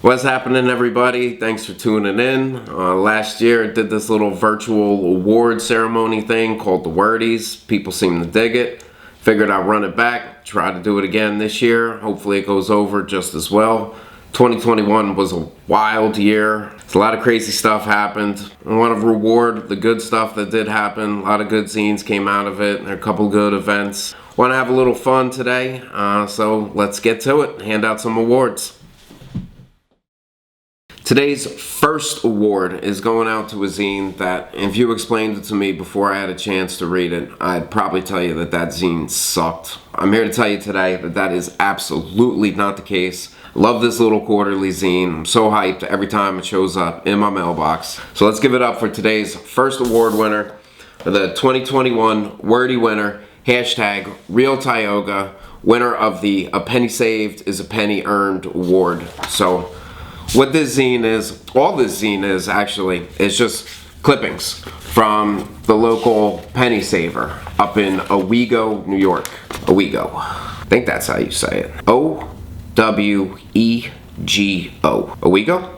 What's happening, everybody? Thanks for tuning in. Last year I did this little virtual award ceremony thing called the Wordies. People seem to dig it. Figured I'd run it back, try to do it again this year. Hopefully it goes over just as well. 2021 was a wild year. A lot of crazy stuff happened. I want to reward the good stuff that did happen. A lot of good zines came out of it. There are a couple good events. Want to have a little fun today, so let's get to it. Hand out some awards. Today's first award is going out to a zine that, if you explained it to me before I had a chance to read it, I'd probably tell you that that zine sucked. I'm here to tell you today that that is absolutely not the case. Love this little quarterly zine. I'm so hyped every time it shows up in my mailbox. So let's give it up for today's first award winner, the 2021 Wordie winner, hashtag Real Tioga, winner of the A Penny Saved is a Penny Earned award. So what this zine is, all this zine is actually, is just clippings from the local penny saver up in Owego, New York. Owego. I think that's how you say it. O-W-E-G-O. Owego?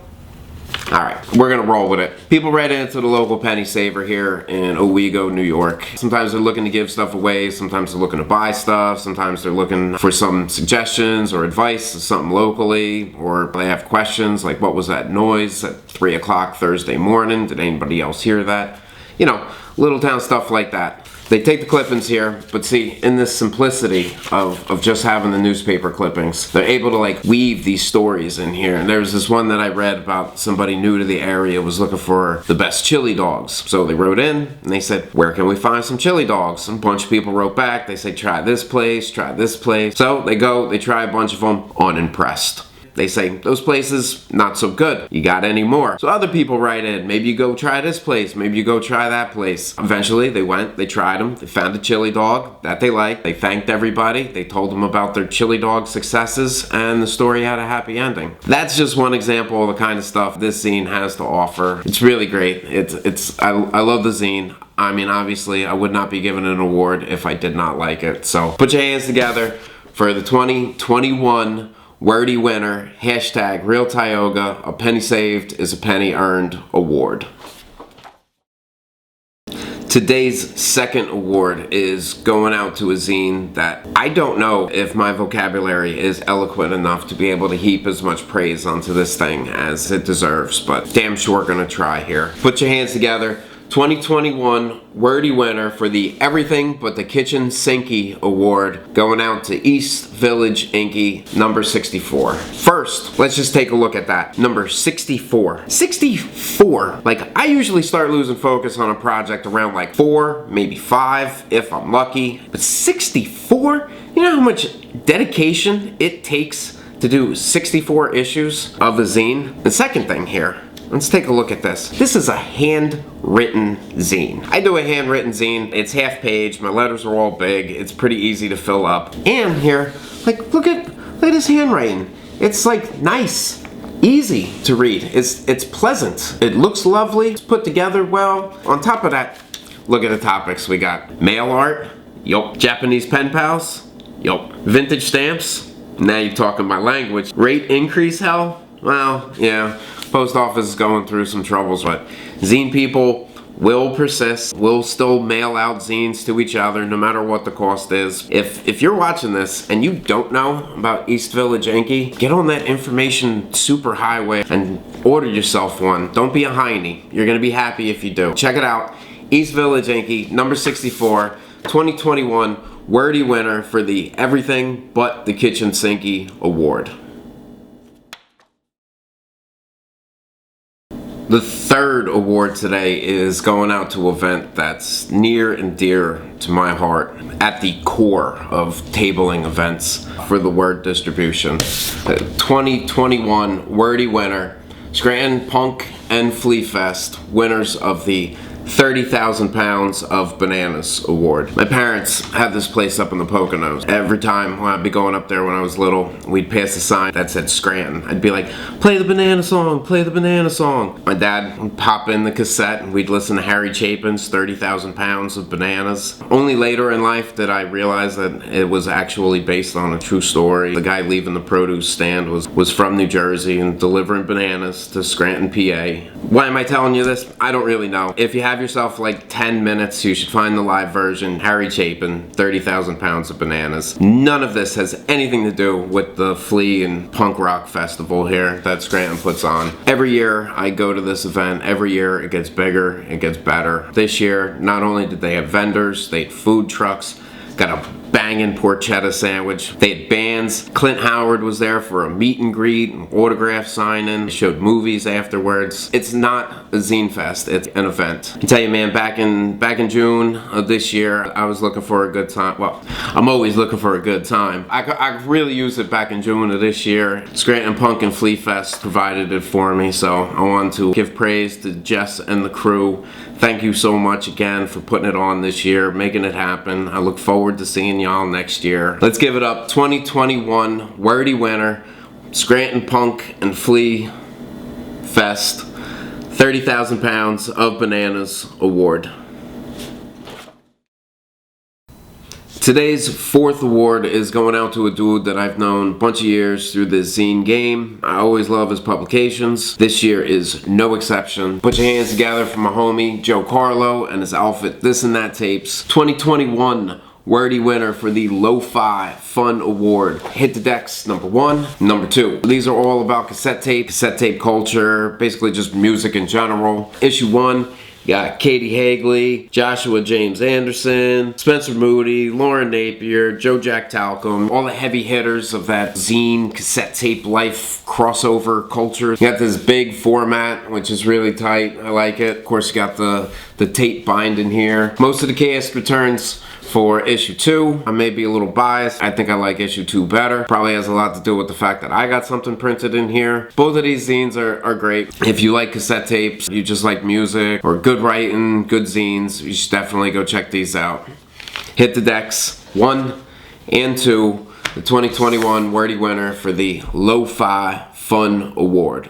Alright, we're gonna roll with it. People write into the local penny saver here in Owego, New York. Sometimes they're looking to give stuff away, sometimes they're looking to buy stuff, sometimes they're looking for some suggestions or advice to something locally, or they have questions like, what was that noise at 3 o'clock Thursday morning? Did anybody else hear that? You know, little town stuff like that. They take the clippings here, but see, in this simplicity of just having the newspaper clippings, they're able to like weave these stories in here. And there was this one that I read about somebody new to the area was looking for the best chili dogs. So they wrote in and they said, where can we find some chili dogs? And a bunch of people wrote back. They say, try this place, try this place. So they go, they try a bunch of them, unimpressed. They say, those places, not so good. You got any more? So other people write in, maybe you go try this place, maybe you go try that place. Eventually, they went, they tried them, they found a chili dog that they liked, they thanked everybody, they told them about their chili dog successes, and the story had a happy ending. That's just one example of the kind of stuff this zine has to offer. It's really great. I love the zine. I mean, obviously, I would not be given an award if I did not like it. So put your hands together for the 2021 Wordie winner, hashtag Real Tioga, A Penny Saved is a Penny Earned award. Today's second award is going out to a zine that I don't know if my vocabulary is eloquent enough to be able to heap as much praise onto this thing as it deserves, but damn sure gonna try here. Put your hands together. 2021 Wordie winner for the Everything But the Kitchen Sinky award, going out to East Village Inky, number 64. First, let's just take a look at that. Number 64. 64. Like, I usually start losing focus on a project around like 4, maybe 5, if I'm lucky. But 64? You know how much dedication it takes to do 64 issues of the zine? The second thing here, let's take a look at this. This is a handwritten zine. I do a handwritten zine. It's half page. My letters are all big. It's pretty easy to fill up. And here, like, look at this handwriting. It's like nice, easy to read. It's pleasant. It looks lovely. It's put together well. On top of that, look at the topics. We got mail art. Yup. Japanese pen pals. Yup. Vintage stamps. Now you're talking my language. Rate increase hell? Well, yeah. Post office is going through some troubles, but zine people will persist. We'll still mail out zines to each other no matter what the cost is. If you're watching this and you don't know about East Village Inky, get on that information super highway and order yourself one. Don't be a hiney. You're gonna be happy if you do. Check it out. East Village Inky, number 64, 2021 Wordie winner for the Everything But the Kitchen Sinky award. The third award today is going out to an event that's near and dear to my heart, at the core of tabling events for the word distribution. The 2021 Wordie winner, Scranton Punk and Flea Fest, winners of the 30,000 pounds of bananas award. My parents had this place up in the Poconos. Every time when I'd be going up there when I was little, we'd pass a sign that said Scranton. I'd be like, play the banana song, play the banana song. My dad would pop in the cassette and we'd listen to Harry Chapin's 30,000 pounds of bananas. Only later in life did I realize that it was actually based on a true story. The guy leaving the produce stand was from New Jersey and delivering bananas to Scranton, PA. Why am I telling you this? I don't really know. If you have yourself like 10 minutes, you should find the live version. Harry Chapin, 30,000 pounds of bananas. None of this has anything to do with the Flea and punk rock festival here that Scranton puts on. Every year I go to this event. Every year it gets bigger, it gets better. This year, not only did they have vendors, they had food trucks, got a banging porchetta sandwich. They had bands. Clint Howard was there for a meet and greet, and autograph signing. They showed movies afterwards. It's not a zine fest, it's an event. I tell you, man, back in June of this year, I was looking for a good time. Well, I'm always looking for a good time. I could really use it back in June of this year. Scranton Punk and Flea Fest provided it for me, so I want to give praise to Jess and the crew. Thank you so much again for putting it on this year, making it happen. I look forward to seeing y'all next year. Let's give it up. 2021 Wordie winner, Scranton Punk and Flea Fest, 30,000 pounds of bananas award. Today's fourth award is going out to a dude that I've known a bunch of years through the zine game. I always love his publications. This year is no exception. Put your hands together for my homie Joe Carlo and his Outfit This and That Tapes. 2021 Wordie winner for the Lo-Fi Fun Award. Hit the Decks, number 1. Number 2. These are all about cassette tape culture, basically just music in general. Issue 1. You got Katie Hagley, Joshua James Anderson, Spencer Moody, Lauren Napier, Joe Jack Talcum, all the heavy hitters of that zine, cassette tape life crossover culture. You got this big format, which is really tight. I like it. Of course, you got the tape binding here. Most of the cast returns for issue 2. I may be a little biased. I think I like issue 2 better. Probably has a lot to do with the fact that I got something printed in here. Both of these zines are great. If you like cassette tapes, you just like music, or good writing, good zines, you should definitely go check these out. Hit the Decks 1 and 2, the 2021 Wordie winner for the Lo-Fi Fun Award.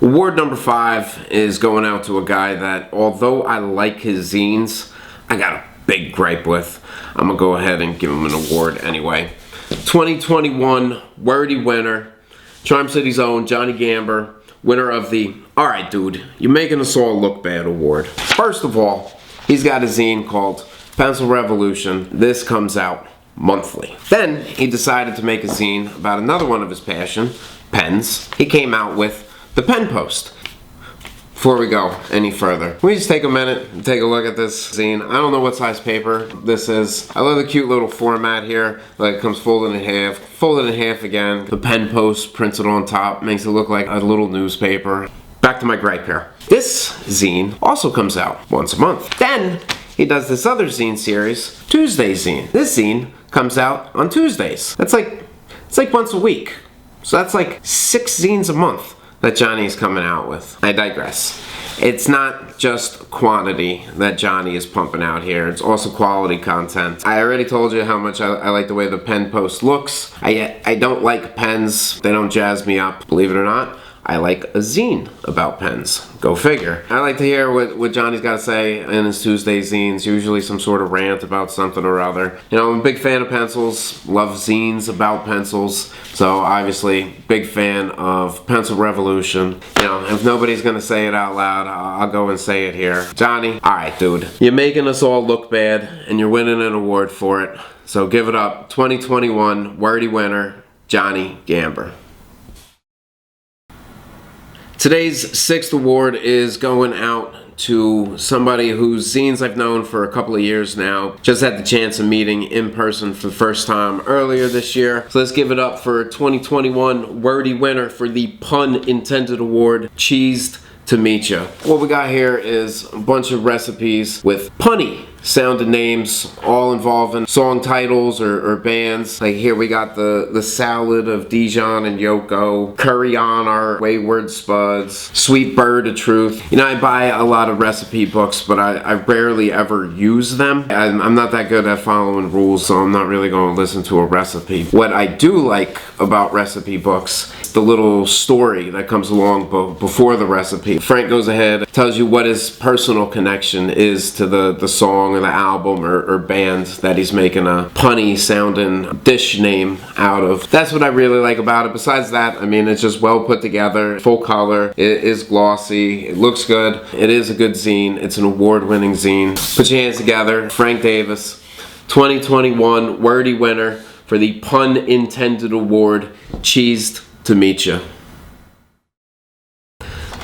Award number 5 is going out to a guy that, although I like his zines, I got a big gripe with. I'm gonna go ahead and give him an award anyway. 2021 Wordie winner, Charm City's own Johnny Gamber, winner of the Alright Dude, You're Making Us All Look Bad award. First of all, he's got a zine called Pencil Revolution. This comes out monthly. Then he decided to make a zine about another one of his passion, pens. He came out with the Pen Post. Before we go any further, can we just take a minute and take a look at this zine? I don't know what size paper this is. I love the cute little format here. Like, it comes folded in half again. The Pen Post printed on top makes it look like a little newspaper. Back to my gripe here. This zine also comes out once a month. Then he does this other zine series, Tuesday zine. This zine comes out on Tuesdays. It's like once a week. So that's like 6 zines a month that Johnny's coming out with. I digress. It's not just quantity that Johnny is pumping out here, it's also quality content. I already told you how much I like the way the Pen Post looks. I don't like pens, they don't jazz me up. Believe it or not, I like a zine about pens. Go figure. I like to hear what Johnny's got to say in his Tuesday zines, usually some sort of rant about something or other. You know, I'm a big fan of pencils, love zines about pencils, so obviously big fan of Pencil Revolution. You know, if nobody's gonna say it out loud, I'll go and say it here. Johnny, alright dude, you're making us all look bad and you're winning an award for it, so give it up. 2021 Wordie winner, Johnny Gamber. Today's 6th award is going out to somebody whose zines I've known for a couple of years now. Just had the chance of meeting in person for the first time earlier this year. So let's give it up for 2021 Wordie winner for the pun intended award, Cheesed to Meet Ya. What we got here is a bunch of recipes with punny sounding names, all involving song titles or bands. Like here we got the Salad of Dijon and Yoko, Curry on Our Wayward Spuds, Sweet Bird of Truth. You know, I buy a lot of recipe books, but I rarely ever use them. I'm not that good at following rules, so I'm not really going to listen to a recipe. What I do like about recipe books, the little story that comes along before the recipe. Frank goes ahead, tells you what his personal connection is to the song or the album or band that he's making a punny sounding dish name out of. That's what I really like about it. Besides that, I mean, it's just well put together, full color, it is glossy, it looks good, it is a good zine, it's an award-winning zine. Put your hands together. Frank Davis, 2021 Wordie winner for the Pun Intended Award. Cheesed to meet you.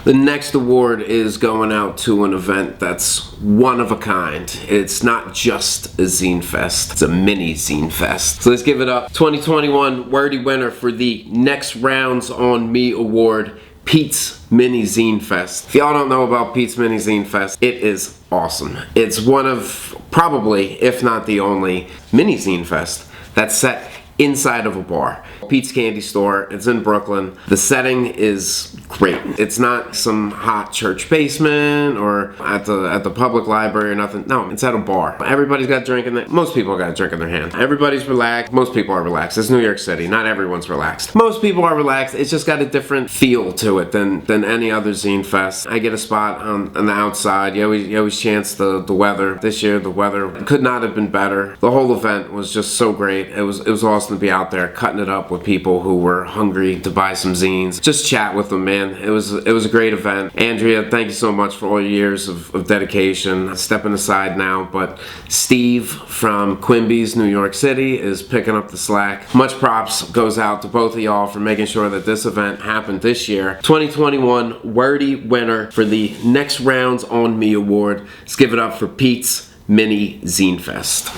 The next award is going out to an event that's one of a kind. It's not just a zine fest, it's a mini zine fest. So let's give it up. 2021 Wordie winner for the Next Rounds on Me Award, Pete's Mini Zine Fest. If y'all don't know about Pete's Mini Zine Fest, it is awesome. It's one of probably, if not the only, mini zine fest that's set inside of a bar. Pete's Candy Store, it's in Brooklyn. The setting is great. It's not some hot church basement or at the public library or nothing. No, it's at a bar. Everybody's got a drink in their, most people got a drink in their hand. Everybody's relaxed. Most people are relaxed. It's New York City. Not everyone's relaxed. Most people are relaxed. It's just got a different feel to it than any other zine fest. I get a spot on the outside. You always chance the weather. This year the weather could not have been better. The whole event was just so great. It was awesome to be out there cutting it up with people who were hungry to buy some zines. Just chat with them, man. It was a great event. Andrea, thank you so much for all your years of dedication. Stepping aside now, but Steve from Quimby's, New York City is picking up the slack. Much props goes out to both of y'all for making sure that this event happened this year. 2021 Wordie winner for the Next Rounds on Me Award. Let's give it up for Pete's Mini Zine Fest.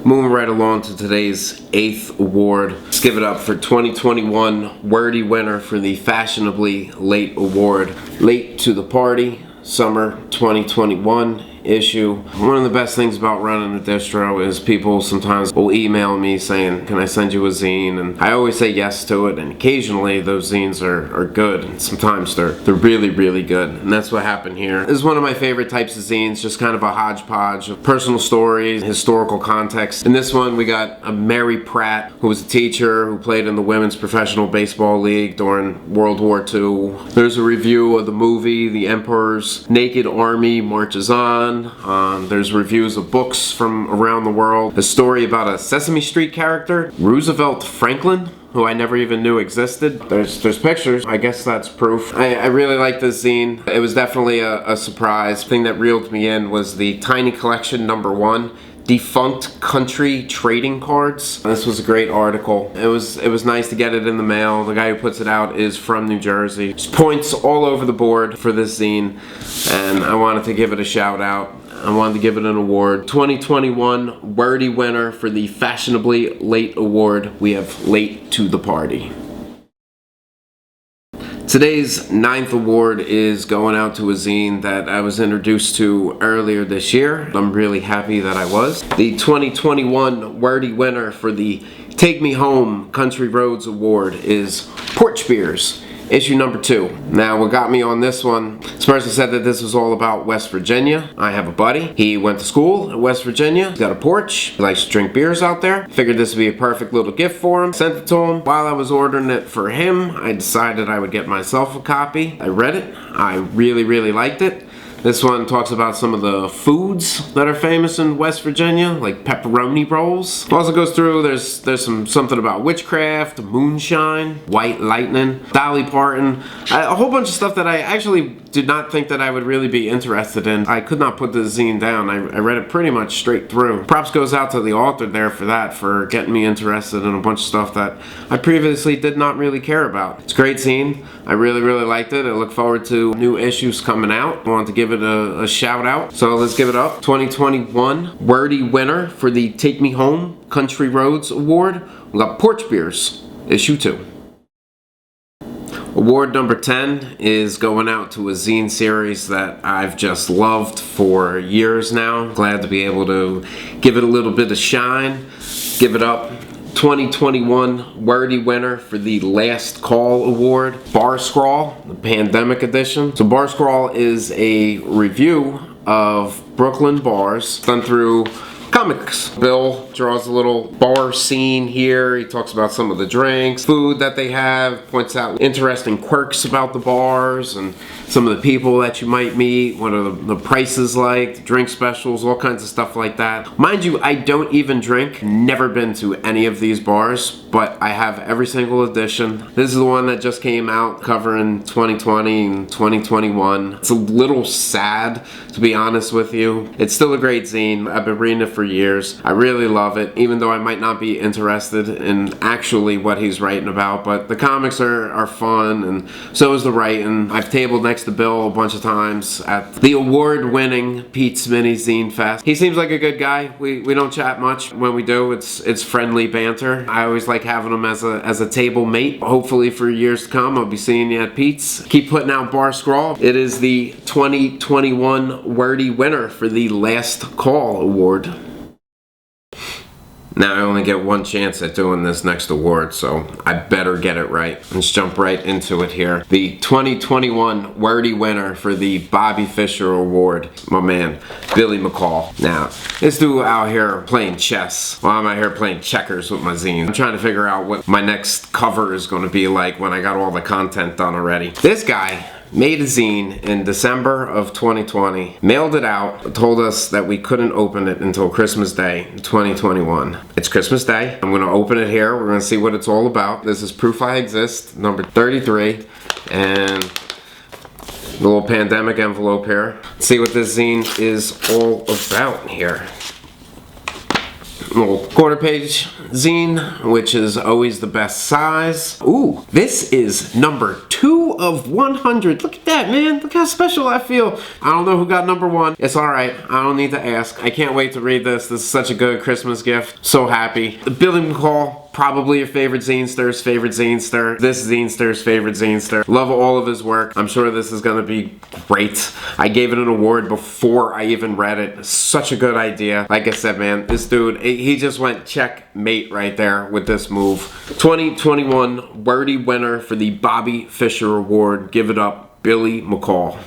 Moving right along to today's 8th award. Let's give it up for 2021 Wordie winner for the Fashionably Late Award. Late to the Party, Summer 2021 issue. One of the best things about running a distro is people sometimes will email me saying, can I send you a zine? And I always say yes to it, and occasionally those zines are good, and sometimes they're really, really good. And that's what happened here. This is one of my favorite types of zines, just kind of a hodgepodge of personal stories, historical context. In this one we got a Mary Pratt, who was a teacher who played in the Women's Professional Baseball League during World War II. There's a review of the movie The Emperor's Naked Army Marches On. There's reviews of books from around the world. A story about a Sesame Street character, Roosevelt Franklin, who I never even knew existed. There's pictures. I guess that's proof. I really like this zine. It was definitely a surprise. The thing that reeled me in was the Tiny Collection #1. Defunct country trading cards. This was a great article. It was nice to get it in the mail. The guy who puts it out is from New Jersey. Just points all over the board for this zine, and I wanted to give it a shout out. I wanted to give it an award. 2021 Wordie winner for the Fashionably Late Award. We have Late to the Party. Today's 9th award is going out to a zine that I was introduced to earlier this year. I'm really happy that I was. The 2021 Wordie winner for the Take Me Home Country Roads Award is Porch Beers, issue #2. Now, what got me on this one, this person said that this was all about West Virginia. I have a buddy. He went to school in West Virginia. He's got a porch. He likes to drink beers out there. Figured this would be a perfect little gift for him. Sent it to him. While I was ordering it for him, I decided I would get myself a copy. I read it. I really, really liked it. This one talks about some of the foods that are famous in West Virginia, like pepperoni rolls. Also goes through, there's something about witchcraft, moonshine, white lightning, Dolly Parton, a whole bunch of stuff that I actually did not think that I would really be interested in. I could not put the zine down. I read it pretty much straight through. Props goes out to the author there for that, for getting me interested in a bunch of stuff that I previously did not really care about. It's a great zine. I really, really liked it. I look forward to new issues coming out. I wanted to give it a shout out. So let's give it up. 2021 Wordie winner for the Take Me Home Country Roads Award. We got Porch Beers, issue 2. Award number 10 is going out to a zine series that I've just loved for years now. Glad to be able to give it a little bit of shine. Give it up. 2021 Wordie winner for the Last Call Award, Bar Scrawl, the Pandemic Edition. So Bar Scrawl is a review of Brooklyn bars done through comics. Bill draws a little bar scene here. He talks about some of the drinks, food that they have, points out interesting quirks about the bars and some of the people that you might meet, what are the prices like, drink specials, all kinds of stuff like that. Mind you, I don't even drink, never been to any of these bars, but I have every single edition. This is the one that just came out covering 2020 and 2021. It's a little sad, to be honest with you. It's still a great zine. I've been reading it for years. I really love it, even though I might not be interested in actually what he's writing about, but the comics are fun, and so is the writing. I've tabled next to Bill a bunch of times at the award-winning Pete's Mini Zine Fest. He seems like a good guy. We don't chat much. When we do, it's friendly banter. I always like having him as a table mate. Hopefully for years to come, I'll be seeing you at Pete's. Keep putting out Bar Scrawl. It is the 2021 Wordie winner for the Last Call Award. Now I only get one chance at doing this next award, so I better get it right. Let's jump right into it here. The 2021 Wordie winner for the Bobby Fischer Award, my man, Billy McCall. Now, this dude out here playing chess, while I'm out here playing checkers with my zine. I'm trying to figure out what my next cover is going to be like when I got all the content done already. This guy made a zine in December of 2020, mailed it out, told us that we couldn't open it until Christmas Day 2021. It's Christmas Day. I'm going to open it here. We're going to see what it's all about. This is Proof I Exist, number 33, and the little pandemic envelope here. Let's see what this zine is all about here. Little quarter-page zine, which is always the best size. Ooh, this is number 2 of 100. Look at that, man. Look how special I feel. I don't know who got number 1. It's alright. I don't need to ask. I can't wait to read this. This is such a good Christmas gift. So happy. Billy McCall, probably your favorite zinester's favorite zinester. This zinester's favorite zinester. Love all of his work. I'm sure this is going to be great. I gave it an award before I even read it. Such a good idea. Like I said, man, this dude, he just went checkmate right there with this move. 2021 Wordie winner for the Bobby Fischer Award. Give it up, Billy McCall.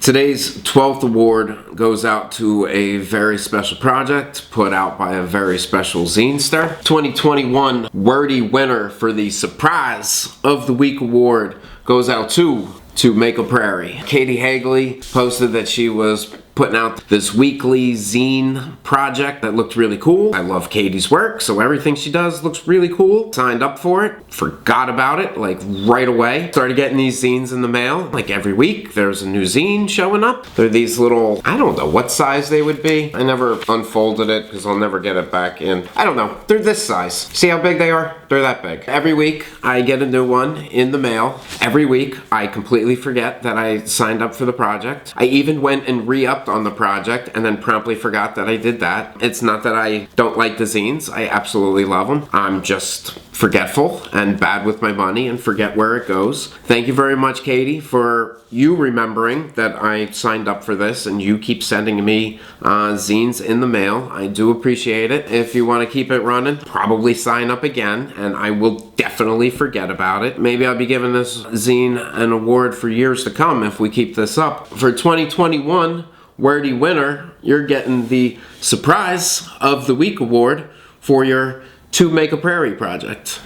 Today's 12th award goes out to a very special project put out by a very special zinester. 2021 Wordie winner for the Surprise of the Week award goes out to Make a Prairie. Katie Hagley posted that she was putting out this weekly zine project that looked really cool. I love Katie's work, so everything she does looks really cool. Signed up for it, forgot about it like right away. Started getting these zines in the mail like every week. There's a new zine showing up. They're these little, I don't know what size they would be. I never unfolded it because I'll never get it back in. I don't know. They're this size. See how big they are? They're that big. Every week I get a new one in the mail. Every week I completely forget that I signed up for the project. I even went and re-upped on the project and then promptly forgot that I did that. It's not that I don't like the zines. I absolutely love them. I'm just forgetful and bad with my money and forget where it goes. Thank you very much, Katie, for you remembering that I signed up for this and you keep sending me zines in the mail. I do appreciate it. If you want to keep it running, probably sign up again and I will definitely forget about it. Maybe I'll be giving this zine an award for years to come if we keep this up. For 2021 Wordie winner, you're getting the Surprise of the Week award for your To Make a Prairie project.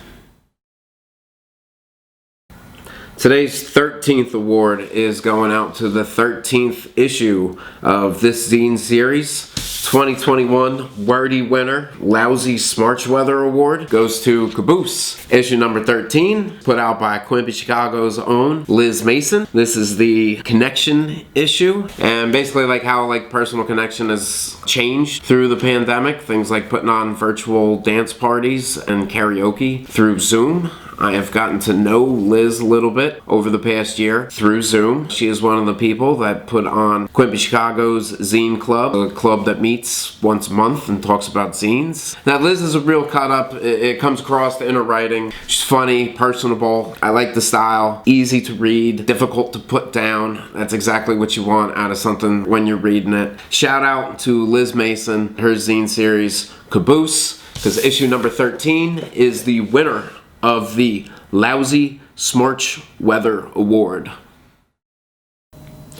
Today's 13th award is going out to the 13th issue of this zine series. 2021 Wordie winner, Lousy Smarch Weather Award goes to Caboose. Issue number 13, put out by Quimby, Chicago's own Liz Mason. This is the connection issue, and basically like how like personal connection has changed through the pandemic. Things like putting on virtual dance parties and karaoke through Zoom. I have gotten to know Liz a little bit over the past year through Zoom. She is one of the people that put on Quimby, Chicago's Zine Club, a club that meets meets once a month and talks about zines. Now Liz is a real cut up. It comes across in her writing. She's funny, personable. I like the style. Easy to read, difficult to put down. That's exactly what you want out of something when you're reading it. Shout out to Liz Mason, her zine series Caboose, because issue number 13 is the winner of the Lousy Smarch Weather Award.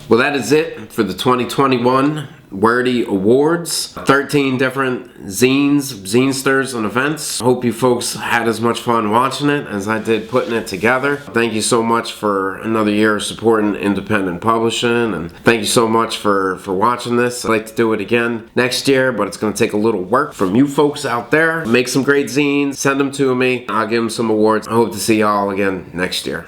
Well, that is it for the 2021 Wordie Awards. 13 different zines, zinesters, and events. Hope you folks had as much fun watching it as I did putting it together. Thank you so much for another year of supporting independent publishing, and thank you so much for watching this. I'd like to do it again next year, but it's going to take a little work from you folks out there. Make some great zines, send them to me. I'll give them some awards. I hope to see y'all again next year.